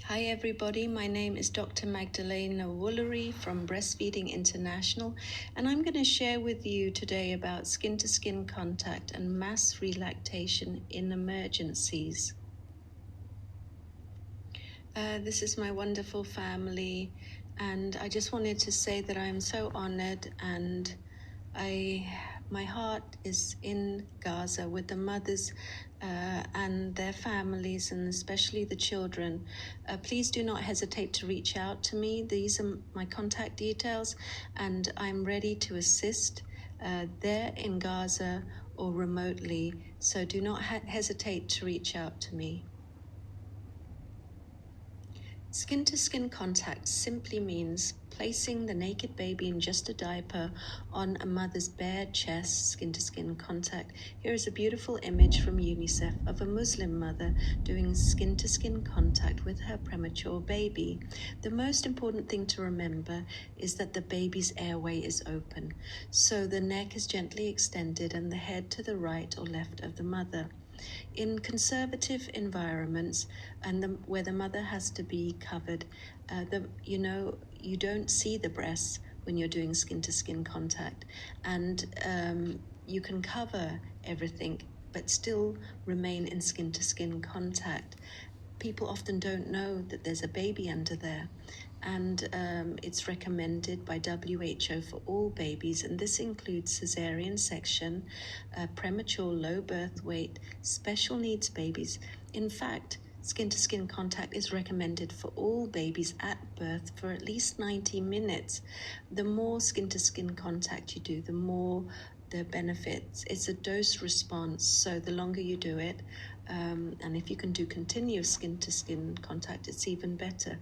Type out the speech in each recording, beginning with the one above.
Hi everybody, my name is Dr. Magdalena Whoolery from Breastfeeding International, and I'm going to share with you today about skin-to-skin contact and mass relactation in emergencies. This is my wonderful family, and I just wanted to say that I'm so honored, and my heart is in Gaza with the mothers and their families, and especially the children. Please do not hesitate to reach out to me. These are my contact details, and I'm ready to assist there in Gaza or remotely. So do not hesitate to reach out to me. Skin-to-skin contact simply means placing the naked baby in just a diaper on a mother's bare chest. Skin-to-skin contact. Here is a beautiful image from UNICEF of a Muslim mother doing skin-to-skin contact with her premature baby. The most important thing to remember is that the baby's airway is open, so the neck is gently extended and the head to the right or left of the mother. In conservative environments and where the mother has to be covered, you don't see the breasts when you're doing skin-to-skin contact, and you can cover everything but still remain in skin-to-skin contact. People often don't know that there's a baby under there, and it's recommended by WHO for all babies, and this includes cesarean section, premature low birth weight, special needs babies. In fact, skin-to-skin contact is recommended for all babies at birth for at least 90 minutes. The more skin-to-skin contact you do, the more the benefits. It's a dose response, so the longer you do it, and if you can do continuous skin-to-skin contact, it's even better.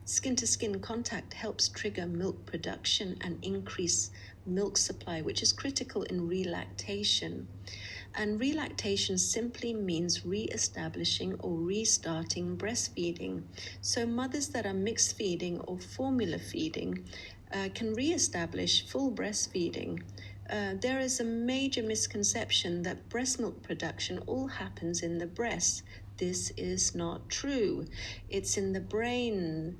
Skin-to-skin contact helps trigger milk production and increase milk supply, which is critical in relactation. And relactation simply means re-establishing or restarting breastfeeding. So mothers that are mixed feeding or formula feeding can re-establish full breastfeeding. There is a major misconception that breast milk production all happens in the breast. This is not true. It's in the brain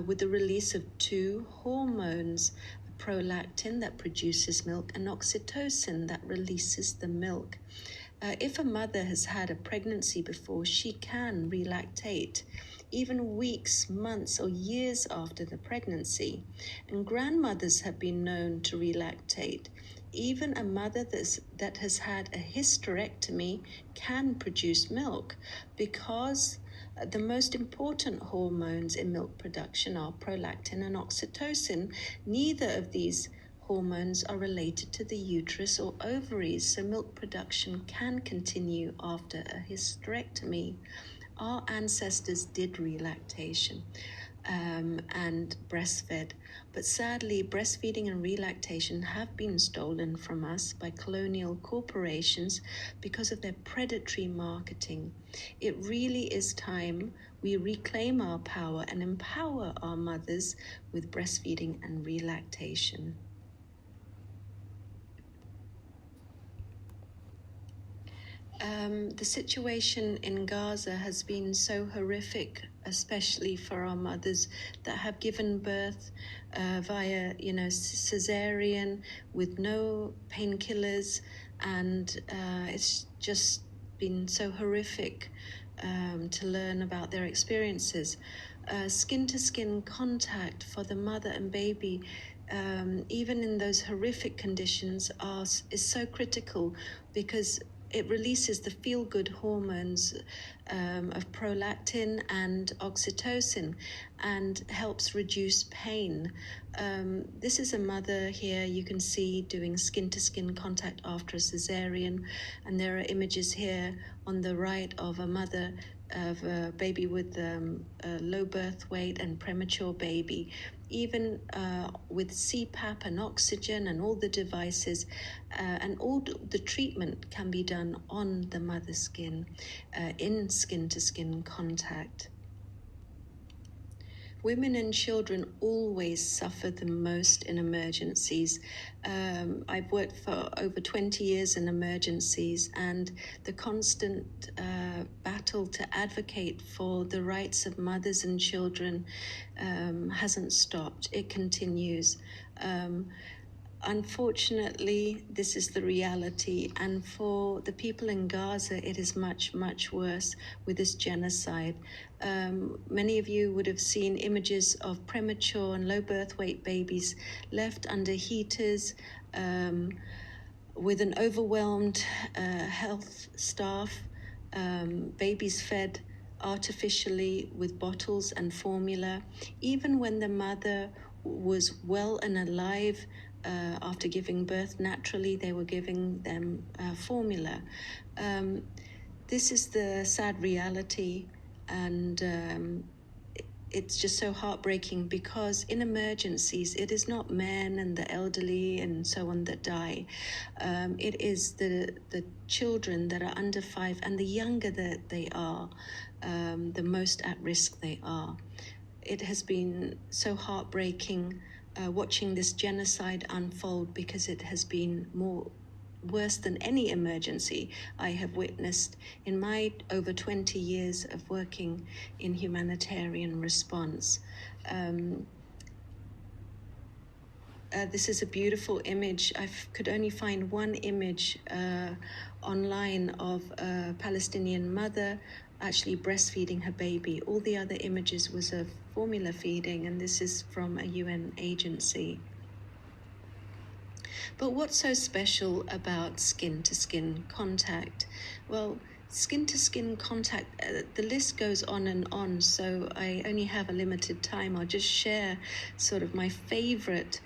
with the release of two hormones, prolactin that produces milk and oxytocin that releases the milk. If a mother has had a pregnancy before, she can relactate, even weeks, months, or years after the pregnancy. And grandmothers have been known to relactate. Even a mother that has had a hysterectomy can produce milk because the most important hormones in milk production are prolactin and oxytocin. Neither of these hormones are related to the uterus or ovaries, so milk production can continue after a hysterectomy. Our ancestors did relactation and breastfed, but sadly, breastfeeding and relactation have been stolen from us by colonial corporations because of their predatory marketing. It really is time we reclaim our power and empower our mothers with breastfeeding and relactation. The situation in Gaza has been so horrific, especially for our mothers that have given birth via, cesarean with no painkillers, and it's just been so horrific to learn about their experiences. Skin-to-skin contact for the mother and baby, even in those horrific conditions, is so critical because it releases the feel-good hormones of prolactin and oxytocin and helps reduce pain. This is a mother here you can see doing skin-to-skin contact after a cesarean, and there are images here on the right of a mother of a baby with a low birth weight and premature baby. Even with CPAP and oxygen and all the devices and all the treatment can be done on the mother's skin in skin-to-skin contact. Women and children always suffer the most in emergencies. I've worked for over 20 years in emergencies, and the constant battle to advocate for the rights of mothers and children hasn't stopped. It continues. Unfortunately, this is the reality, and for the people in Gaza, it is much, much worse with this genocide. Many of you would have seen images of premature and low birth weight babies left under heaters with an overwhelmed health staff, babies fed artificially with bottles and formula. Even when the mother was well and alive, after giving birth naturally, they were giving them formula. This is the sad reality, and it's just so heartbreaking, because in emergencies, it is not men and the elderly and so on that die. It is the children that are under 5, and the younger that they are, the most at risk they are. It has been so heartbreaking watching this genocide unfold, because it has been worse than any emergency I have witnessed in my over 20 years of working in humanitarian response. This is a beautiful image. I could only find one image online of a Palestinian mother actually breastfeeding her baby. All the other images was of formula feeding, and this is from a UN agency. But what's so special about skin-to-skin contact? Well, skin-to-skin contact, the list goes on and on, so I only have a limited time. I'll just share sort of my favorite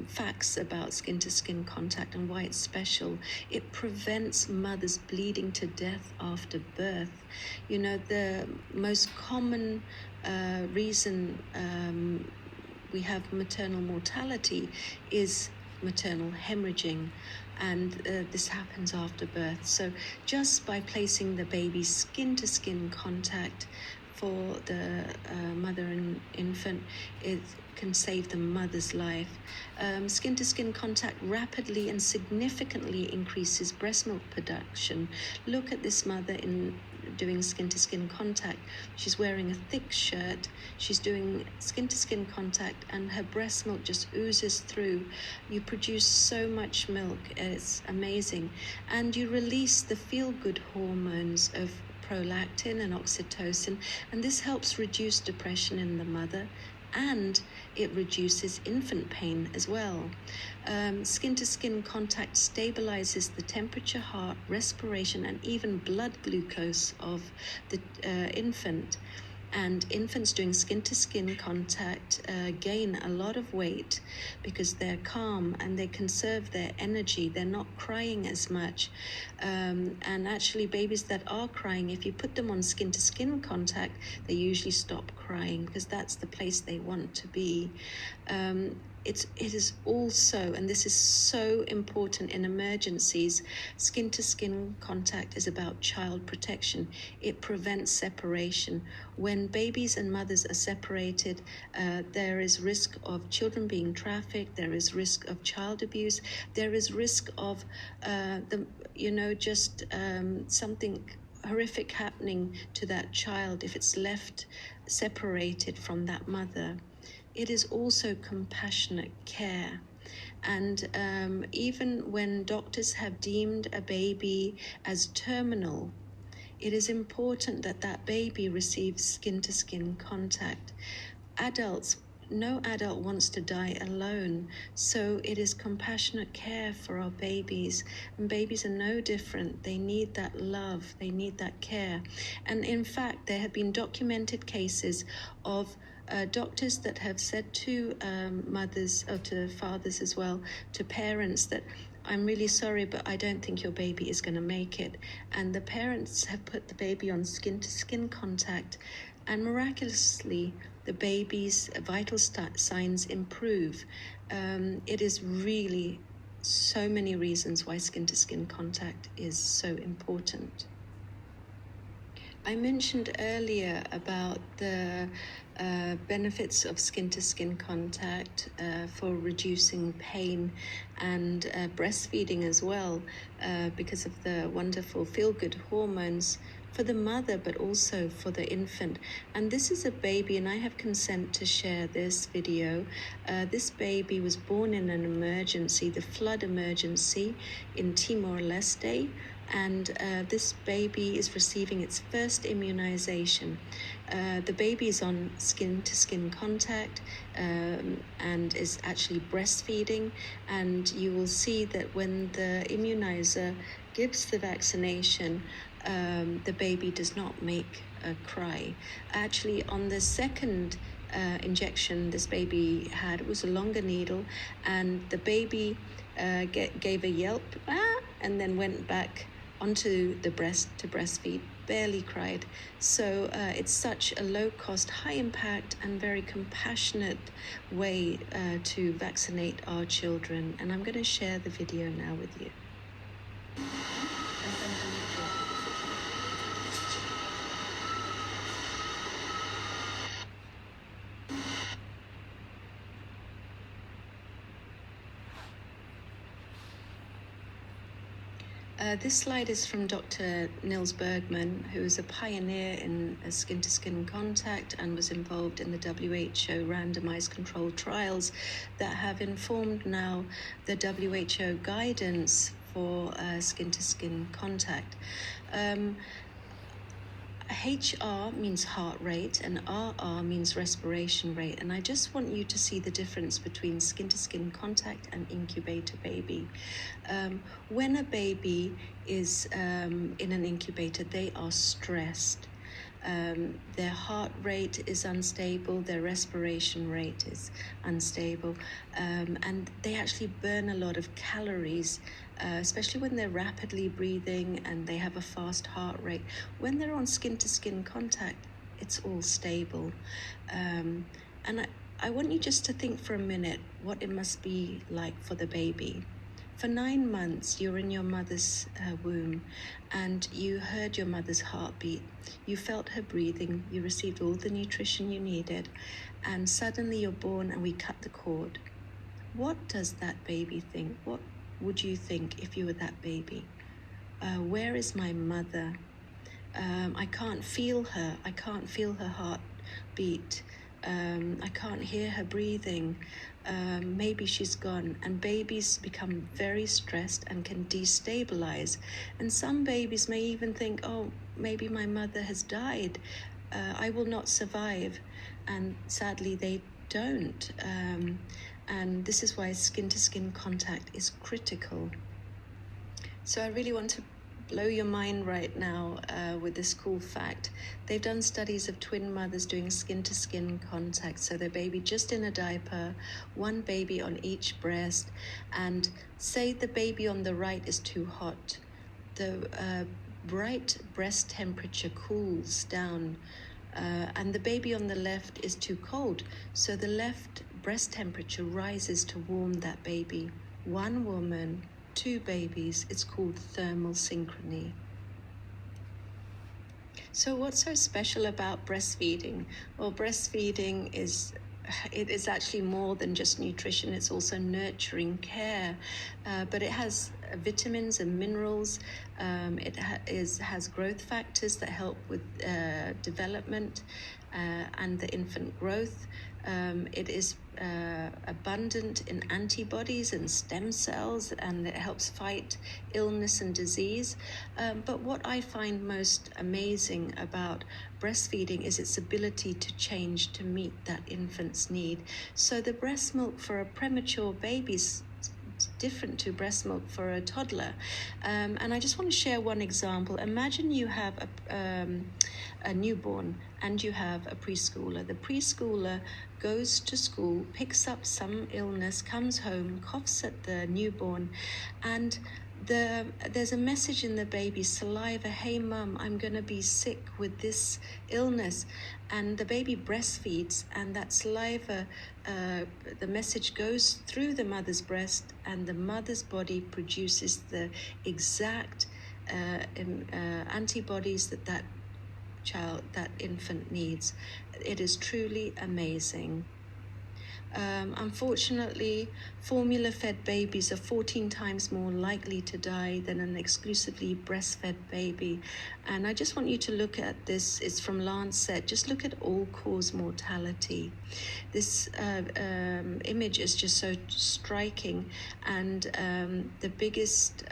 facts about skin-to-skin contact and why it's special. It prevents mothers bleeding to death after birth. You know, the most common reason we have maternal mortality is maternal hemorrhaging, and this happens after birth. So just by placing the baby's skin-to-skin contact for the mother and infant, it can save the mother's life. Skin-to-skin contact rapidly and significantly increases breast milk production. Look at this mother doing skin-to-skin contact. She's wearing a thick shirt, she's doing skin-to-skin contact, and her breast milk just oozes through. You produce so much milk, it's amazing. And you release the feel-good hormones of prolactin and oxytocin, and this helps reduce depression in the mother, and it reduces infant pain as well. Skin-to-skin contact stabilizes the temperature, heart, respiration, and even blood glucose of the infant. And infants doing skin-to-skin contact gain a lot of weight because they're calm and they conserve their energy. They're not crying as much. And actually, babies that are crying, if you put them on skin-to-skin contact, they usually stop crying because that's the place they want to be. It is also, and this is so important in emergencies, skin-to-skin contact is about child protection. It prevents separation. When babies and mothers are separated, there is risk of children being trafficked, there is risk of child abuse, there is risk of something horrific happening to that child if it's left separated from that mother. It is also compassionate care. And even when doctors have deemed a baby as terminal, it is important that that baby receives skin-to-skin contact. No adult wants to die alone, so it is compassionate care for our babies. And babies are no different. They need that love, they need that care. And in fact, there have been documented cases of doctors that have said to mothers, or to fathers as well, to parents, that I'm really sorry, but I don't think your baby is going to make it. And the parents have put the baby on skin-to-skin contact, and miraculously, the baby's vital signs improve. It is really so many reasons why skin-to-skin contact is so important. I mentioned earlier about the benefits of skin-to-skin contact for reducing pain and breastfeeding as well, because of the wonderful feel-good hormones for the mother, but also for the infant. And this is a baby, and I have consent to share this video. This baby was born in an emergency, the flood emergency in Timor-Leste, and this baby is receiving its first immunization. The baby is on skin-to-skin contact and is actually breastfeeding, and you will see that when the immunizer gives the vaccination, the baby does not make a cry. Actually, on the second injection this baby had, it was a longer needle, and the baby gave a yelp, and then went back onto the breast to breastfeed, barely cried. So it's such a low-cost, high-impact, and very compassionate way to vaccinate our children. And I'm going to share the video now with you. This slide is from Dr. Nils Bergman, who is a pioneer in skin-to-skin contact and was involved in the WHO randomized controlled trials that have informed now the WHO guidance for skin-to-skin contact. HR means heart rate and RR means respiration rate, and I just want you to see the difference between skin-to-skin contact and incubator baby. When a baby is in an incubator, they are stressed. Their heart rate is unstable, their respiration rate is unstable, and they actually burn a lot of calories, especially when they're rapidly breathing and they have a fast heart rate. When they're on skin-to-skin contact, it's all stable. And I want you just to think for a minute what it must be like for the baby. For 9 months, you're in your mother's womb, and you heard your mother's heartbeat. You felt her breathing. You received all the nutrition you needed, and suddenly you're born and we cut the cord. What does that baby think? What would you think if you were that baby? Where is my mother? I can't feel her. I can't feel her heartbeat. I can't hear her breathing. Maybe she's gone. And babies become very stressed and can destabilize. And some babies may even think, oh, maybe my mother has died. I will not survive. And sadly, they don't. And this is why skin-to-skin contact is critical. So I really want to blow your mind right now with this cool fact. They've done studies of twin mothers doing skin-to-skin contact, so their baby just in a diaper, one baby on each breast, and say the baby on the right is too hot. The right breast temperature cools down, and the baby on the left is too cold, so the left breast temperature rises to warm that baby. One woman, 2 babies, it's called thermal synchrony. So what's so special about breastfeeding? Well, breastfeeding is actually more than just nutrition. It's also nurturing care, but it has vitamins and minerals. It has growth factors that help with development and the infant growth. It is abundant in antibodies and stem cells, and it helps fight illness and disease. But what I find most amazing about breastfeeding is its ability to change to meet that infant's need. So the breast milk for a premature baby is different to breast milk for a toddler. And I just want to share one example. Imagine you have a newborn and you have a preschooler. The preschooler goes to school, picks up some illness, comes home, coughs at the newborn, and there's a message in the baby's saliva, hey mum, I'm going to be sick with this illness. And the baby breastfeeds, and that saliva, the message goes through the mother's breast, and the mother's body produces the exact antibodies that infant needs. It is truly amazing. Unfortunately, formula-fed babies are 14 times more likely to die than an exclusively breastfed baby. And I just want you to look at this. It's from Lancet. Just look at all-cause mortality. This image is just so striking. And the biggest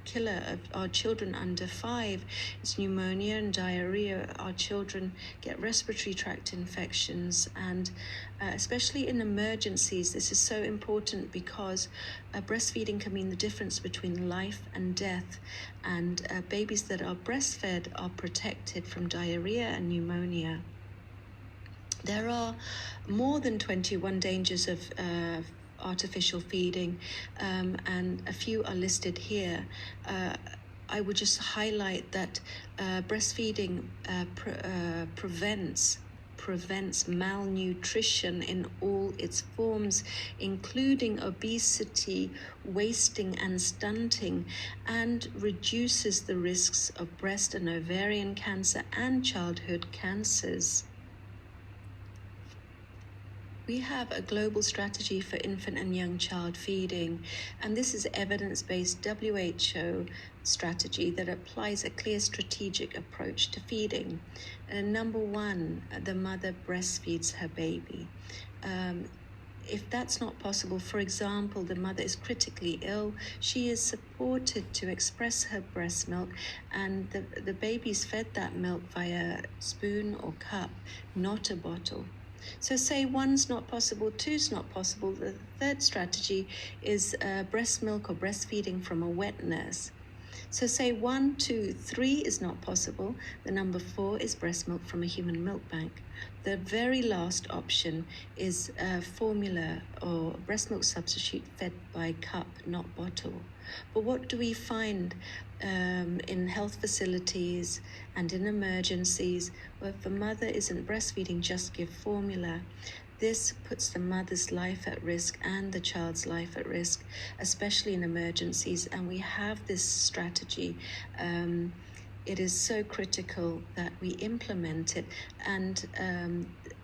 killer of our children under 5 is pneumonia and diarrhea. Our children get respiratory tract infections, and especially in emergencies, this is so important because breastfeeding can mean the difference between life and death, and babies that are breastfed are protected from diarrhea and pneumonia. There are more than 21 dangers of artificial feeding, and a few are listed here. I would just highlight that breastfeeding prevents malnutrition in all its forms, including obesity, wasting, and stunting, and reduces the risks of breast and ovarian cancer and childhood cancers. We have a global strategy for infant and young child feeding, and this is evidence-based WHO strategy that applies a clear strategic approach to feeding. Number 1, the mother breastfeeds her baby. If that's not possible, for example, the mother is critically ill, she is supported to express her breast milk, and the baby is fed that milk via spoon or cup, not a bottle. So say 1's not possible, 2's not possible. The third strategy is breast milk or breastfeeding from a wet nurse. So say 1, 2, 3 is not possible. The number 4 is breast milk from a human milk bank. The very last option is formula or breast milk substitute fed by cup, not bottle. But what do we find in health facilities and in emergencies? Well, if the mother isn't breastfeeding, just give formula. This puts the mother's life at risk and the child's life at risk, especially in emergencies. And we have this strategy. It is so critical that we implement it. And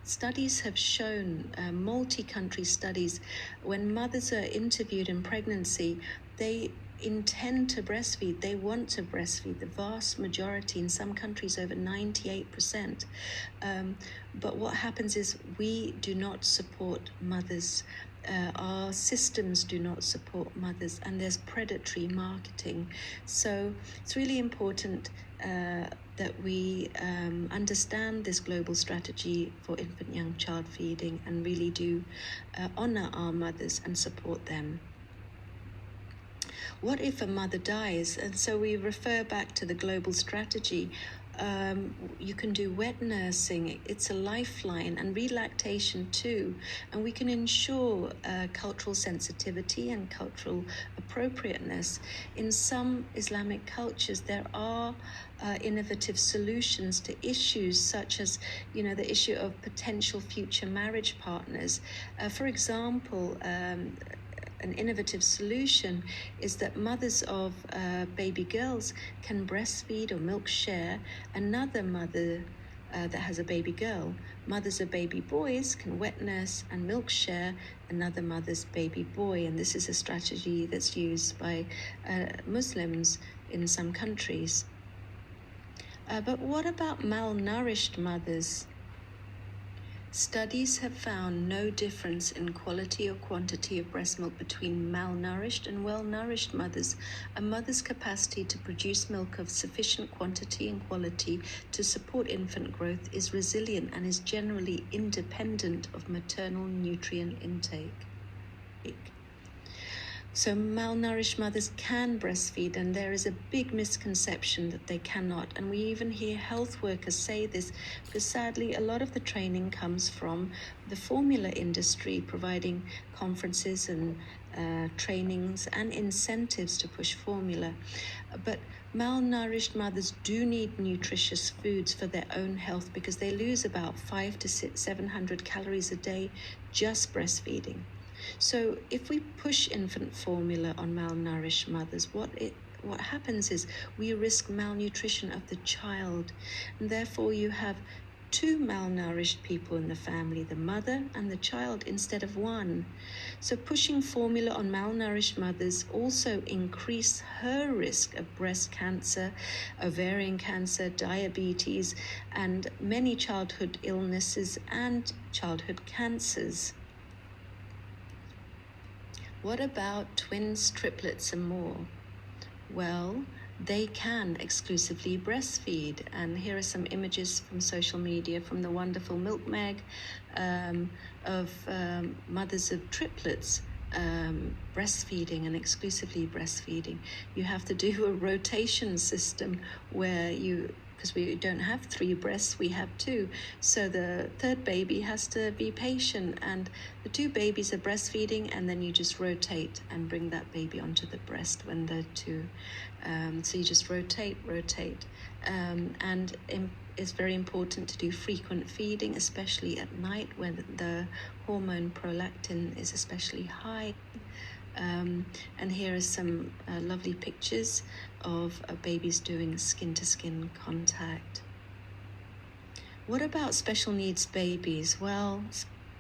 studies have shown, multi-country studies, when mothers are interviewed in pregnancy, they intend to breastfeed, they want to breastfeed, the vast majority, in some countries over 98%. But what happens is we do not support mothers. Our systems do not support mothers, and there's predatory marketing. So it's really important that we understand this global strategy for infant young child feeding and really do honor our mothers and support them. What if a mother dies? And so we refer back to the global strategy. You can do wet nursing, it's a lifeline, and relactation too. And we can ensure cultural sensitivity and cultural appropriateness. In some Islamic cultures, there are innovative solutions to issues such as, the issue of potential future marriage partners. For example, an innovative solution is that mothers of baby girls can breastfeed or milk share another mother that has a baby girl. Mothers of baby boys can wet nurse and milk share another mother's baby boy, and this is a strategy that's used by Muslims in some countries. But what about malnourished mothers? Studies have found no difference in quality or quantity of breast milk between malnourished and well-nourished mothers. A mother's capacity to produce milk of sufficient quantity and quality to support infant growth is resilient and is generally independent of maternal nutrient intake. So malnourished mothers can breastfeed, and there is a big misconception that they cannot. And we even hear health workers say this, because sadly a lot of the training comes from the formula industry, providing conferences and trainings and incentives to push formula. But malnourished mothers do need nutritious foods for their own health, because they lose about 500 to 700 calories a day just breastfeeding. So if we push infant formula on malnourished mothers, what what happens is we risk malnutrition of the child, and therefore you have two malnourished people in the family, the mother and the child, instead of one. So pushing formula on malnourished mothers also increase her risk of breast cancer, ovarian cancer, diabetes, and many childhood illnesses and childhood cancers. What about twins, triplets, and more? Well, they can exclusively breastfeed, and here are some images from social media from the wonderful Milk Mag of mothers of triplets breastfeeding and exclusively breastfeeding. You have to do a rotation system where because we don't have 3 breasts, we have 2. So the third baby has to be patient, and the 2 babies are breastfeeding, and then you just rotate and bring that baby onto the breast when they're 2. So you just rotate. And it's very important to do frequent feeding, especially at night when the hormone prolactin is especially high. And here are some lovely pictures of babies doing skin-to-skin contact. What about special needs babies? Well,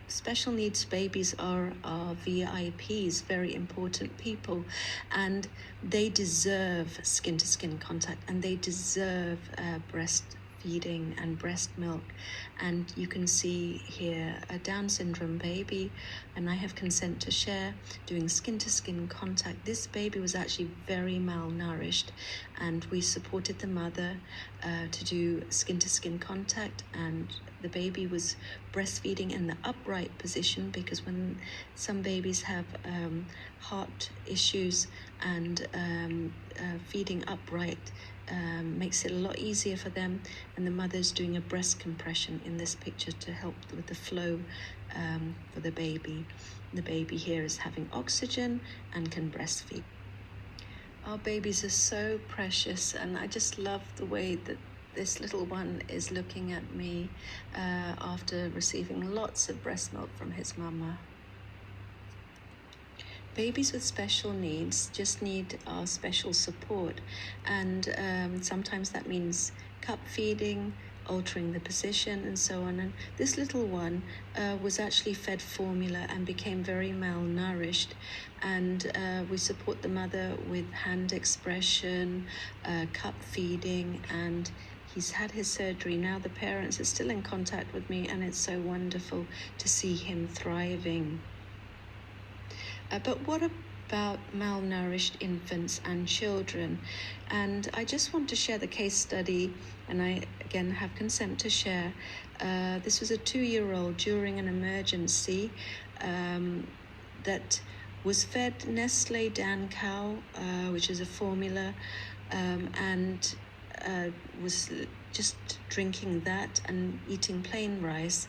special needs babies are VIPs, very important people, and they deserve skin-to-skin contact, and they deserve breastfeeding and breast milk. And you can see here a Down syndrome baby, and I have consent to share, doing skin-to-skin contact. This baby was actually very malnourished, and we supported the mother to do skin-to-skin contact, and the baby was breastfeeding in the upright position, because when some babies have heart issues, and feeding upright makes it a lot easier for them, and the mother's doing a breast compression in this picture to help with the flow for the baby. The baby here is having oxygen and can breastfeed. Our babies are so precious, and I just love the way that this little one is looking at me after receiving lots of breast milk from his mama. Babies with special needs just need our special support, and sometimes that means cup feeding, altering the position, and so on. And this little one was actually fed formula and became very malnourished, and we support the mother with hand expression, cup feeding, and he's had his surgery. Now the parents are still in contact with me, and it's so wonderful to see him thriving. But what about malnourished infants and children? And I just want to share the case study, and I again have consent to share. This was a 2-year-old during an emergency that was fed Nestle Dan Cow, which is a formula, and was just drinking that and eating plain rice.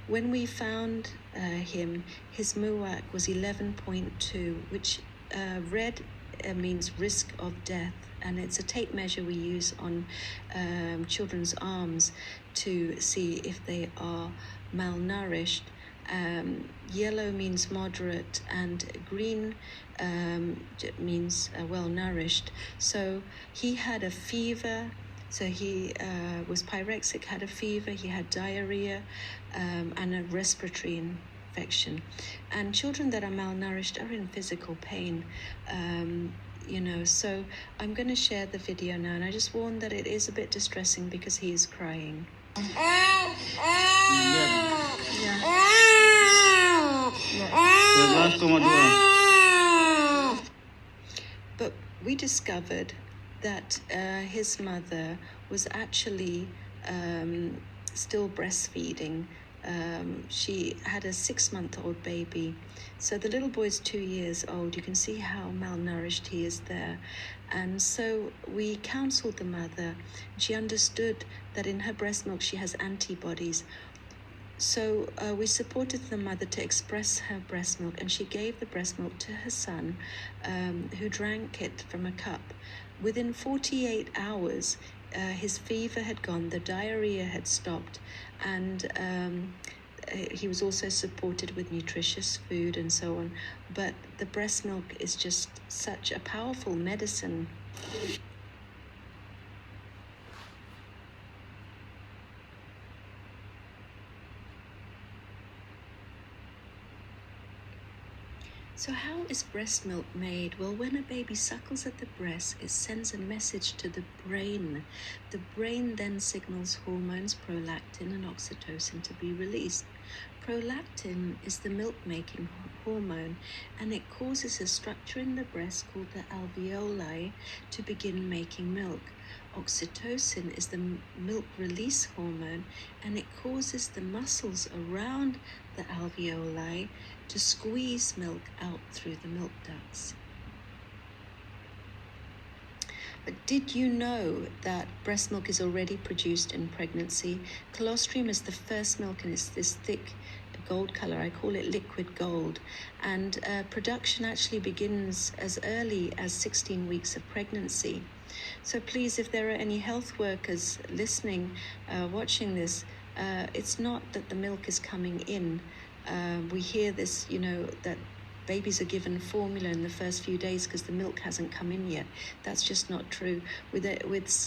When we found him, his MUAC was 11.2, which red means risk of death, and it's a tape measure we use on children's arms to see if they are malnourished. Yellow means moderate, and green means well-nourished. So he had a fever, so he was pyrexic, had a fever, he had diarrhea, and a respiratory infection. And children that are malnourished are in physical pain, so I'm going to share the video now, and I just warn that it is a bit distressing because he is crying. But we discovered that his mother was actually still breastfeeding. She had a 6-month-old baby. So the little boy is 2 years old. You can see how malnourished he is there. And so we counseled the mother. She understood that in her breast milk she has antibodies. So we supported the mother to express her breast milk, and she gave the breast milk to her son, who drank it from a cup. Within 48 hours, his fever had gone, the diarrhea had stopped, and he was also supported with nutritious food and so on. But the breast milk is just such a powerful medicine. So how is breast milk made? Well, when a baby suckles at the breast, it sends a message to the brain. The brain then signals hormones, prolactin and oxytocin, to be released. Prolactin is the milk-making hormone, and it causes a structure in the breast called the alveoli to begin making milk. Oxytocin is the milk release hormone, and it causes the muscles around the alveoli to squeeze milk out through the milk ducts. But did you know that breast milk is already produced in pregnancy? Colostrum is the first milk, and it's this thick gold color. I call it liquid gold. And production actually begins as early as 16 weeks of pregnancy. So please, if there are any health workers listening, watching this, it's not that the milk is coming in. We hear this, that babies are given formula in the first few days because the milk hasn't come in yet. That's just not true. With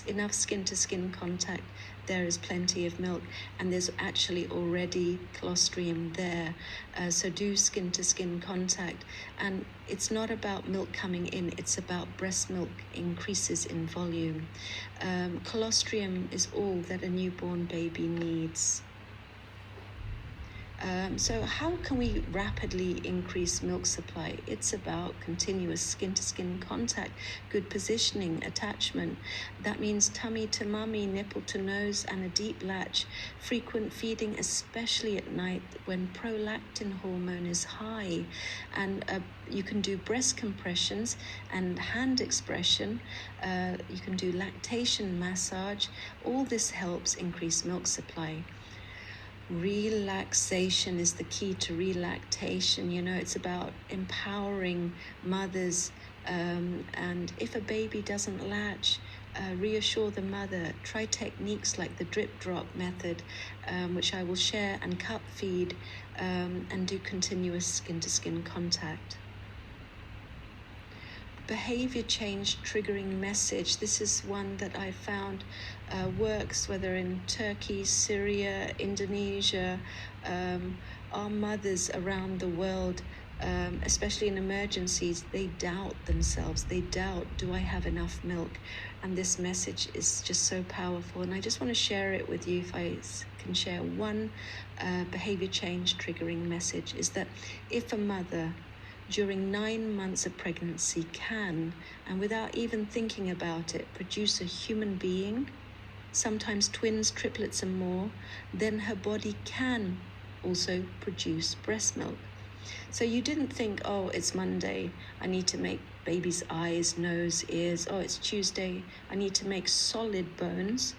enough skin-to-skin contact, there is plenty of milk, and there's actually already colostrum there. So do skin-to-skin contact. And it's not about milk coming in, it's about breast milk increases in volume. Colostrum is all that a newborn baby needs. So how can we rapidly increase milk supply? It's about continuous skin-to-skin contact, good positioning, attachment. That means tummy to mummy, nipple to nose, and a deep latch. Frequent feeding, especially at night when prolactin hormone is high. And you can do breast compressions and hand expression. You can do lactation massage. All this helps increase milk supply. Relaxation is the key to relactation. It's about empowering mothers, and if a baby doesn't latch, reassure the mother. Try techniques like the drip drop method, which I will share, and cup feed, and do continuous skin-to-skin contact. Behavior change triggering message. This is one that I found works, whether in Turkey, Syria, Indonesia. Our mothers around the world, especially in emergencies, they doubt themselves. They doubt, do I have enough milk? And this message is just so powerful. And I just want to share it with you. If I can share one behavior change triggering message, is that if a mother during 9 months of pregnancy can, and without even thinking about it, produce a human being, sometimes twins, triplets and more, then her body can also produce breast milk. So you didn't think, oh, it's Monday, I need to make baby's eyes, nose, ears. Oh, it's Tuesday, I need to make solid bones.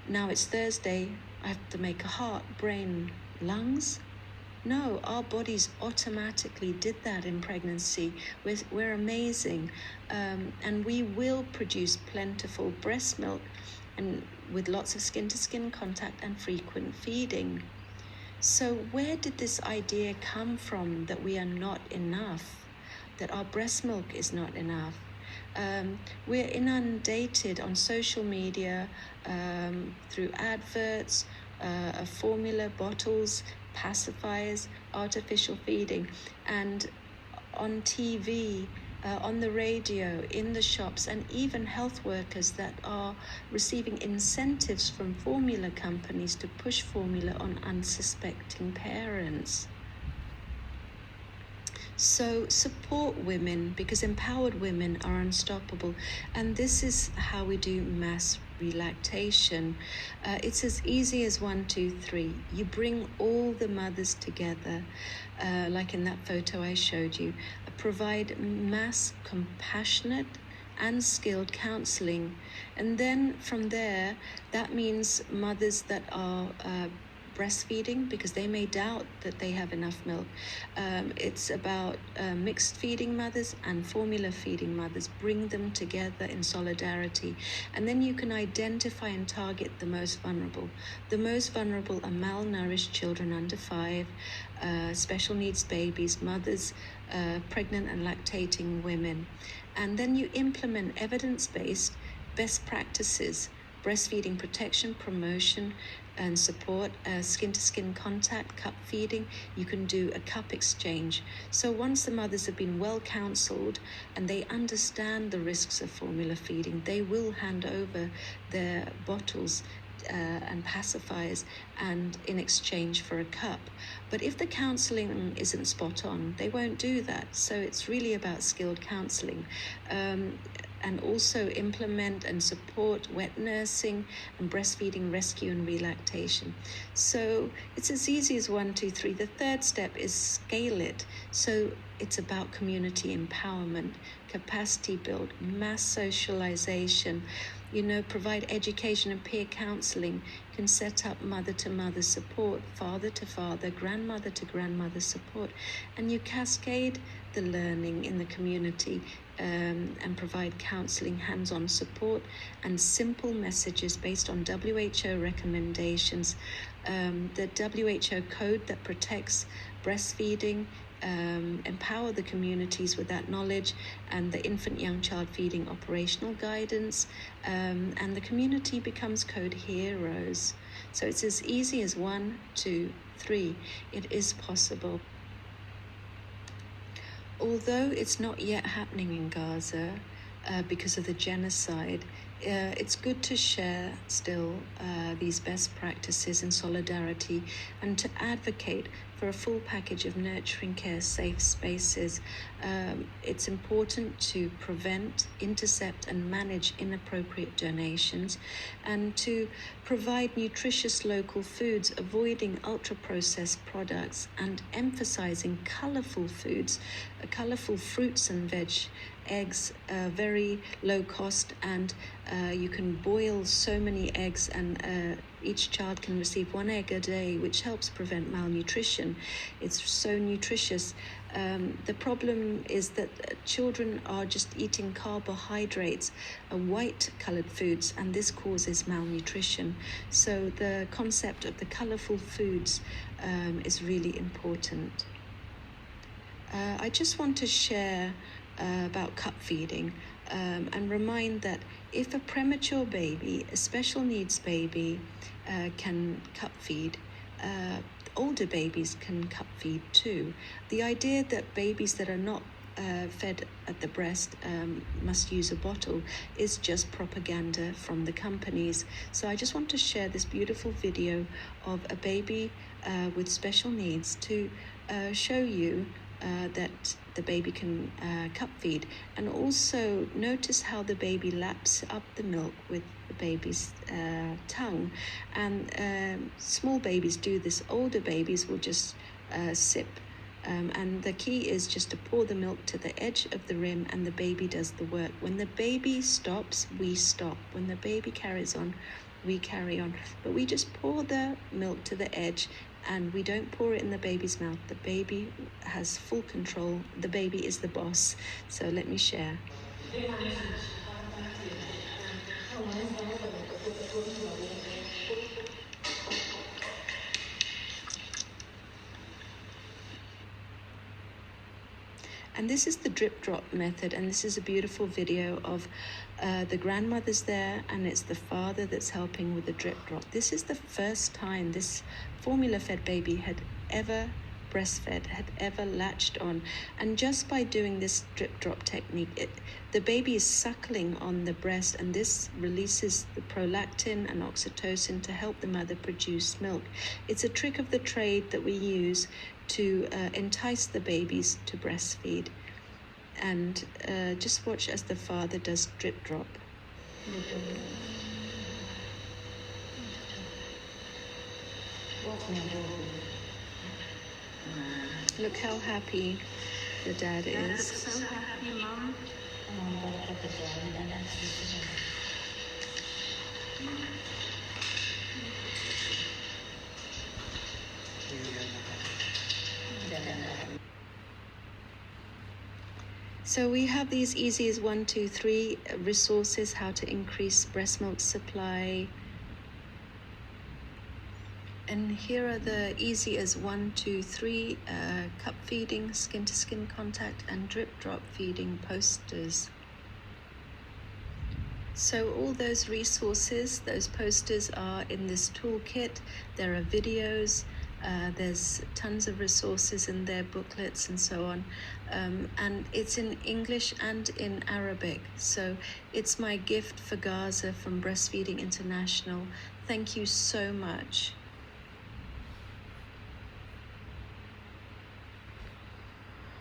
Now it's Thursday, I have to make a heart, brain, lungs. No, our bodies automatically did that in pregnancy. We're amazing. And we will produce plentiful breast milk, and with lots of skin-to-skin contact and frequent feeding. So where did this idea come from that we are not enough, that our breast milk is not enough? We're inundated on social media through adverts of formula bottles, pacifiers, artificial feeding, and on TV, on the radio, in the shops, and even health workers that are receiving incentives from formula companies to push formula on unsuspecting parents. So support women, because empowered women are unstoppable. And this is how we do mass relactation. It's as easy as 1, 2, 3. You bring all the mothers together, like in that photo I showed you. Provide mass compassionate and skilled counseling. And then from there, that means mothers that are breastfeeding because they may doubt that they have enough milk. It's about mixed feeding mothers and formula feeding mothers. Bring them together in solidarity, and then you can identify and target the most vulnerable. The most vulnerable are malnourished children under 5, special needs babies, mothers, pregnant and lactating women. And then you implement evidence-based best practices, breastfeeding protection, promotion and support, skin-to-skin contact, cup feeding. You can do a cup exchange. So once the mothers have been well counseled and they understand the risks of formula feeding, they will hand over their bottles and pacifiers and in exchange for a cup. But if the counselling isn't spot on, they won't do that. So it's really about skilled counselling. And also implement and support wet nursing and breastfeeding rescue and relactation. So it's as easy as 1, 2, 3. The third step is scale it. So it's about community empowerment, capacity build, mass socialization, provide education and peer counseling. You can set up mother-to-mother support, father-to-father, grandmother-to-grandmother support, and you cascade the learning in the community and provide counseling, hands-on support, and simple messages based on WHO recommendations. The WHO code that protects breastfeeding, empower the communities with that knowledge, and the infant young child feeding operational guidance, and the community becomes code heroes. So it's as easy as 1, 2, 3. It is possible. Although it's not yet happening in Gaza because of the genocide, it's good to share still these best practices in solidarity and to advocate for a full package of nurturing care, safe spaces. It's important to prevent, intercept and manage inappropriate donations, and to provide nutritious local foods, avoiding ultra-processed products and emphasizing colorful foods, colorful fruits and veg, eggs, very low cost, and you can boil so many eggs, and each child can receive 1 egg a day, which helps prevent malnutrition. It's so nutritious. The problem is that children are just eating carbohydrates, white colored foods, and this causes malnutrition. So the concept of the colorful foods is really important. I just want to share about cup feeding and remind that if a premature baby, a special needs baby, can cup feed, older babies can cup feed too. The idea that babies that are not fed at the breast must use a bottle is just propaganda from the companies. So I just want to share this beautiful video of a baby with special needs to show you that the baby can cup feed, and also notice how the baby laps up the milk with the baby's tongue. And small babies do this, older babies will just sip. And the key is just to pour the milk to the edge of the rim, and the baby does the work. When the baby stops, we stop. When the baby carries on, we carry on. But we just pour the milk to the edge, and we don't pour it in the baby's mouth. The baby has full control. The baby is the boss. So let me share. And this is the drip drop method, and this is a beautiful video of the grandmother's there, and it's the father that's helping with the drip drop. This is the first time this formula fed baby had ever breastfed, had ever latched on, and just by doing this drip drop technique, the baby is suckling on the breast, and this releases the prolactin and oxytocin to help the mother produce milk. It's a trick of the trade that we use to entice the babies to breastfeed. And just watch as the father does drip drop. Look how happy the dad is. So happy, Mom. So we have these easy as 1, 2, 3 resources: how to increase breast milk supply. And here are the easy as 1, 2, 3 cup feeding, skin to skin contact, and drip drop feeding posters. So all those resources, those posters are in this toolkit. There are videos, there's tons of resources in there, booklets and so on. And it's in English and in Arabic. So it's my gift for Gaza from Breastfeeding International. Thank you so much.